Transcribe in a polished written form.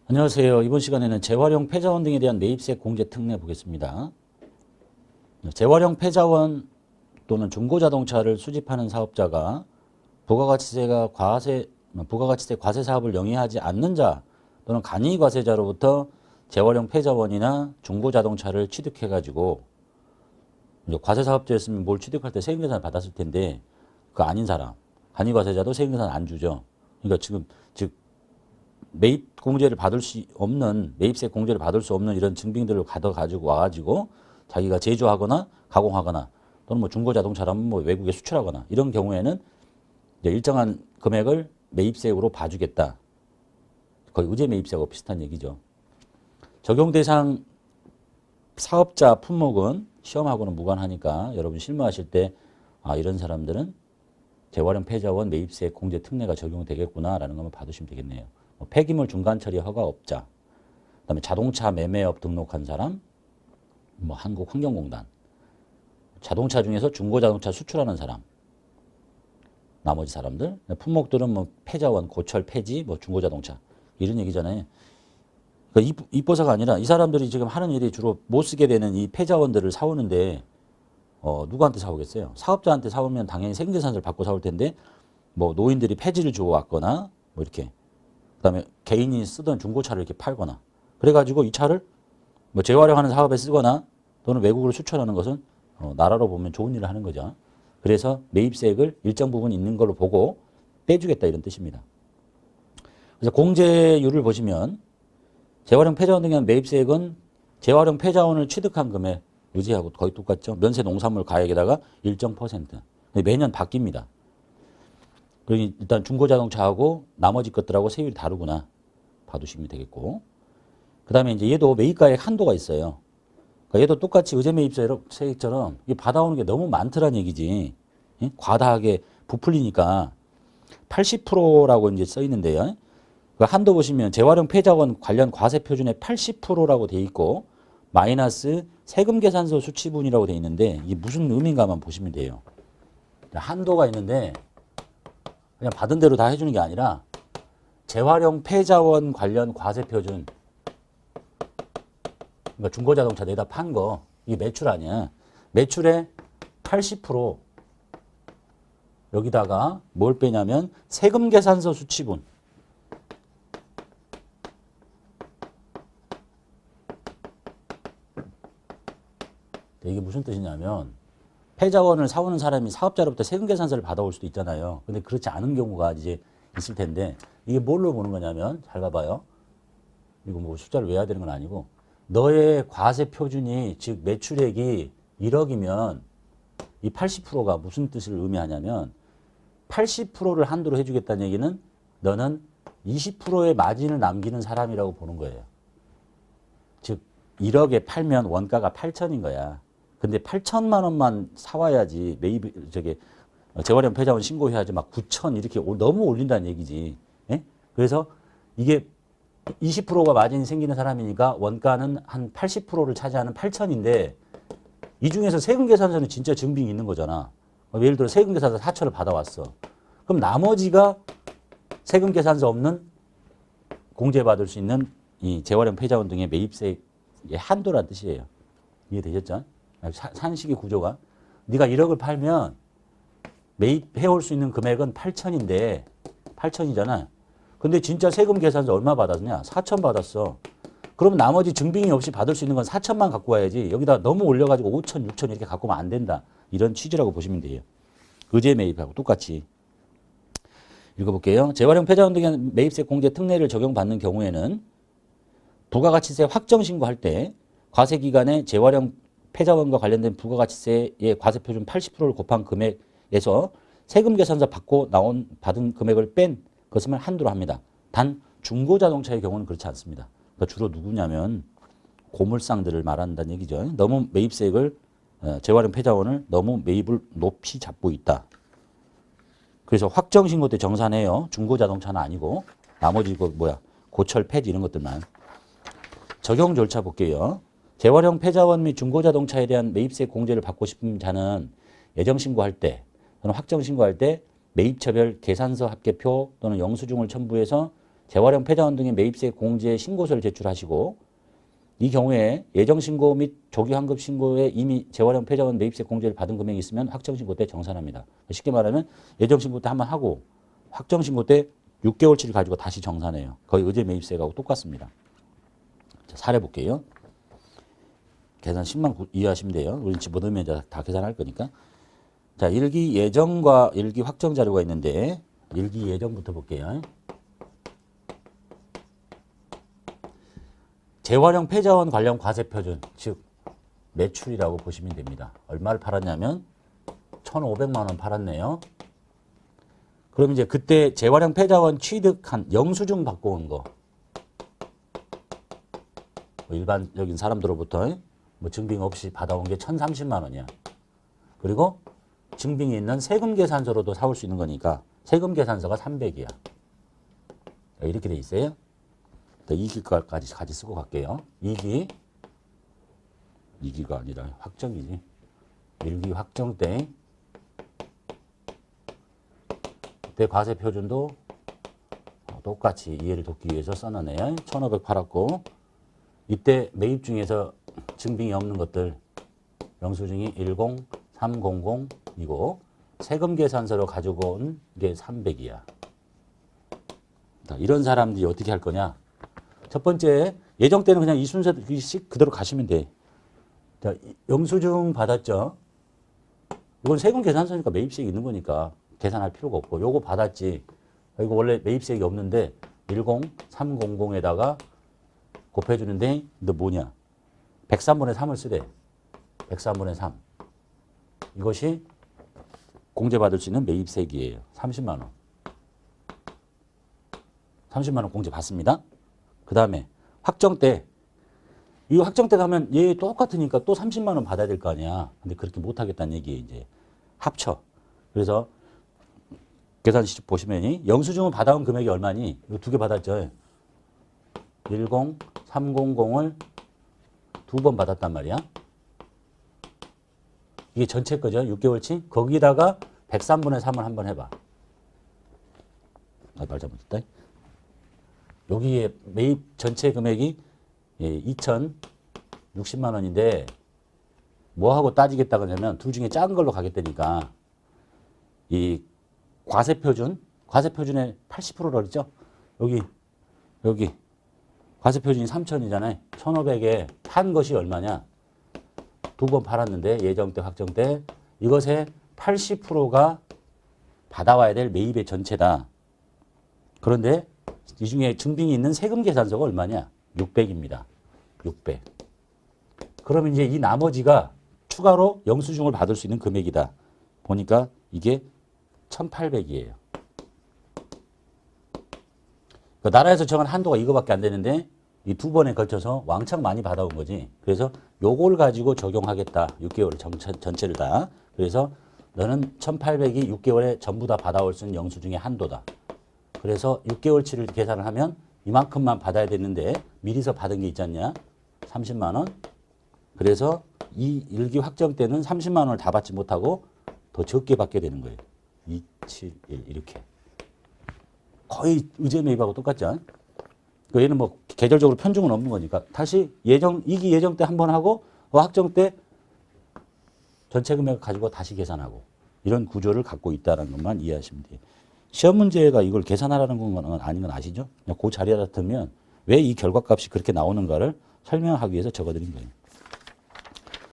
안녕하세요. 이번 시간에는 재활용 폐자원 등에 대한 매입세 공제 특례 보겠습니다. 재활용 폐자원 또는 중고자동차를 수집하는 사업자가 부가가치세 과세 사업을 영위하지 않는 자 또는 간이 과세자로부터 재활용 폐자원이나 중고자동차를 취득해가지고 과세 사업자였으면 뭘 취득할 때 세금계산을 받았을 텐데 그 아닌 사람, 간이 과세자도 세금계산 안 주죠. 그러니까 즉 매입 공제를 받을 수 없는, 매입세 공제를 받을 수 없는 이런 증빙들을 가지고 와가지고 자기가 제조하거나 가공하거나 또는 뭐 중고자동차라면 뭐 외국에 수출하거나 이런 경우에는 이제 일정한 금액을 매입세로 봐주겠다. 거의 의제 매입세하고 비슷한 얘기죠. 적용 대상 사업자 품목은 시험하고는 무관하니까 여러분 실무하실 때 이런 사람들은 재활용 폐자원 매입세 공제 특례가 적용되겠구나라는 것만 봐두시면 되겠네요. 폐기물 중간 처리 허가업자, 그다음에 자동차 매매업 등록한 사람, 한국환경공단, 자동차 중에서 중고자동차 수출하는 사람, 나머지 사람들, 품목들은 폐자원, 고철, 폐지, 중고자동차 이런 얘기잖아요. 그러니까 입보사가 아니라 이 사람들이 지금 하는 일이 주로 못 쓰게 되는 이 폐자원들을 사오는데 누구한테 사오겠어요? 사업자한테 사오면 당연히 세금계산서를 받고 사올 텐데 노인들이 폐지를 주워 왔거나 이렇게 그다음에 개인이 쓰던 중고차를 이렇게 팔거나 그래가지고 이 차를 재활용하는 사업에 쓰거나 또는 외국으로 수출하는 것은 나라로 보면 좋은 일을 하는 거죠. 그래서 매입세액을 일정 부분 있는 걸로 보고 빼주겠다 이런 뜻입니다. 그래서 공제율을 보시면 재활용 폐자원 등에 대한 매입세액은 재활용 폐자원을 취득한 금액 유지하고 거의 똑같죠. 면세 농산물 가액에다가 일정 퍼센트. 매년 바뀝니다. 그리고 일단 중고자동차하고 나머지 것들하고 세율이 다르구나 봐두시면 되겠고. 그 다음에 이제 얘도 매입가액 한도가 있어요. 그러니까 얘도 똑같이 의제 매입세액처럼 받아오는 게 너무 많더란 얘기지. 예? 과다하게 부풀리니까 80%라고 이제 써 있는데요. 그 한도 보시면 재활용 폐자원 관련 과세 표준의 80%라고 돼 있고 마이너스 세금 계산서 수치분이라고 돼 있는데 이게 무슨 의미인가만 보시면 돼요. 한도가 있는데 그냥 받은 대로 다 해주는 게 아니라 재활용 폐자원 관련 과세 표준, 그러니까 중고자동차 내다 판 거 이게 매출 아니야. 매출의 80% 여기다가 뭘 빼냐면 세금 계산서 수치분. 이게 무슨 뜻이냐면 폐자원을 사오는 사람이 사업자로부터 세금 계산서를 받아올 수도 있잖아요. 근데 그렇지 않은 경우가 이제 있을 텐데 이게 뭘로 보는 거냐면 잘 봐봐요. 이거 숫자를 외워야 되는 건 아니고 너의 과세 표준이 즉 매출액이 1억이면 이 80%가 무슨 뜻을 의미하냐면 80%를 한도로 해주겠다는 얘기는 너는 20%의 마진을 남기는 사람이라고 보는 거예요. 즉 1억에 팔면 원가가 8천인 거야. 근데 8천만 원만 사와야지 재활용 폐자원 신고해야지 9천 이렇게 너무 올린다는 얘기지. 예? 그래서 이게 20%가 마진이 생기는 사람이니까 원가는 한 80%를 차지하는 8천인데 이 중에서 세금 계산서는 진짜 증빙이 있는 거잖아. 예를 들어 세금 계산서 4천을 받아왔어. 그럼 나머지가 세금 계산서 없는 공제받을 수 있는 이 재활용 폐자원 등의 매입세의 한도란 뜻이에요. 이해되셨죠? 산식의 구조가. 네가 1억을 팔면 매입해올 수 있는 금액은 8천인데 8천이잖아. 근데 진짜 세금 계산서 얼마 받았냐? 4천 받았어. 그러면 나머지 증빙이 없이 받을 수 있는 건 4천만 갖고 와야지. 여기다 너무 올려가지고 5천, 6천 이렇게 갖고 오면 안 된다. 이런 취지라고 보시면 돼요. 의제 매입하고 똑같이. 읽어볼게요. 재활용 폐자원 등의 매입세 공제 특례를 적용받는 경우에는 부가가치세 확정 신고할 때 과세기간에 재활용 폐자원과 관련된 부가가치세의 과세표준 80%를 곱한 금액에서 세금 계산서 받은 금액을 뺀 것을 한도로 합니다. 단 중고자동차의 경우는 그렇지 않습니다. 그러니까 주로 누구냐면 고물상들을 말한다는 얘기죠. 너무 매입세액을 재활용 폐자원을 너무 매입을 높이 잡고 있다. 그래서 확정 신고 때 정산해요. 중고자동차는 아니고 나머지 고철 폐지 이런 것들만. 적용 절차 볼게요. 재활용 폐자원 및 중고자동차에 대한 매입세 공제를 받고 싶은 자는 예정 신고할 때 또는 확정 신고할 때 매입처별 계산서 합계표 또는 영수증을 첨부해서 재활용 폐자원 등의 매입세 공제 신고서를 제출하시고 이 경우에 예정신고 및 조기환급 신고에 이미 재활용 폐자원 매입세 공제를 받은 금액이 있으면 확정신고 때 정산합니다. 쉽게 말하면 예정신고 때 한번 하고 확정신고 때 6개월치를 가지고 다시 정산해요. 거의 의제 매입세하고 똑같습니다. 자, 사례 볼게요. 계산 10만 이해하시면 돼요. 우리 집어넣으면 다 계산할 거니까. 자, 일기 예정과 일기 확정 자료가 있는데 일기 예정부터 볼게요. 재활용 폐자원 관련 과세표준, 즉 매출이라고 보시면 됩니다. 얼마를 팔았냐면 1,500만 원 팔았네요. 그럼 이제 그때 재활용 폐자원 취득한 영수증 받고 온 거. 뭐 일반적인 사람들로부터 뭐 증빙 없이 받아온 게 1,030만 원이야. 그리고 증빙이 있는 세금 계산서로도 사올 수 있는 거니까 세금 계산서가 300이야. 이렇게 돼 있어요. 2기까지 같이 쓰고 갈게요. 2기가 아니라 확정이지. 1기 확정 때 그때 과세 표준도 똑같이 이해를 돕기 위해서 써놨네요. 1,500 팔았고 이때 매입 중에서 증빙이 없는 것들 영수증이 10300이고 세금 계산서로 가지고 온 게 300이야. 이런 사람들이 어떻게 할 거냐? 첫 번째, 예정 때는 그냥 이 순서씩 그대로 가시면 돼. 자, 영수증 받았죠? 이건 세금 계산서니까 매입세액이 있는 거니까 계산할 필요가 없고, 요거 받았지. 이거 원래 매입세액이 없는데 10300에다가 곱해주는데 너 뭐냐? 103분의 3을 쓰래. 103분의 3. 이것이 공제받을 수 있는 매입세액이에요. 30만 원. 30만 원 공제 받습니다. 그 다음에 확정 때, 이 확정 때 가면 얘 똑같으니까 또 30만 원 받아야 될 거 아니야. 근데 그렇게 못 하겠다는 얘기예요. 이제 합쳐. 그래서 계산식 보시면 영수증을 받아온 금액이 얼마니? 이거 두 개 받았죠. 10300을 두 번 받았단 말이야. 이게 전체 거죠. 6개월치. 거기다가 103분의 3을 한번 해봐. 말 잘못했다. 여기에 매입 전체 금액이 2,060만 원인데 뭐하고 따지겠다 그러냐면 둘 중에 작은 걸로 가겠다니까 이 과세표준의 80%를 했죠. 여기 과세표준이 3,000이잖아요. 1,500에 판 것이 얼마냐? 두 번 팔았는데 예정 때 확정 때 이것의 80%가 받아와야 될 매입의 전체다. 그런데 이 중에 증빙이 있는 세금 계산서가 얼마냐? 600입니다. 600. 그럼 이제 이 나머지가 추가로 영수증을 받을 수 있는 금액이다. 보니까 이게 1,800이에요. 그러니까 나라에서 정한 한도가 이거밖에 안 되는데 이 두 번에 걸쳐서 왕창 많이 받아온 거지. 그래서 요걸 가지고 적용하겠다. 6개월 전체를 다. 그래서 너는 1,800이 6개월에 전부 다 받아올 수 있는 영수증의 한도다. 그래서 6개월치를 계산을 하면 이만큼만 받아야 되는데 미리서 받은 게 있지 않냐? 30만 원. 그래서 이 일기 확정 때는 30만 원을 다 받지 못하고 더 적게 받게 되는 거예요. 271 이렇게. 거의 의제 매입하고 똑같죠? 얘는 뭐 계절적으로 편중은 없는 거니까 다시 이기 예정 때 한 번 하고 확정 때 전체 금액을 가지고 다시 계산하고 이런 구조를 갖고 있다는 것만 이해하시면 돼요. 시험 문제가 이걸 계산하라는 건 아닌 건 아시죠? 그냥 그 자리에 닿으면 왜 이 결과값이 그렇게 나오는가를 설명하기 위해서 적어드린 거예요.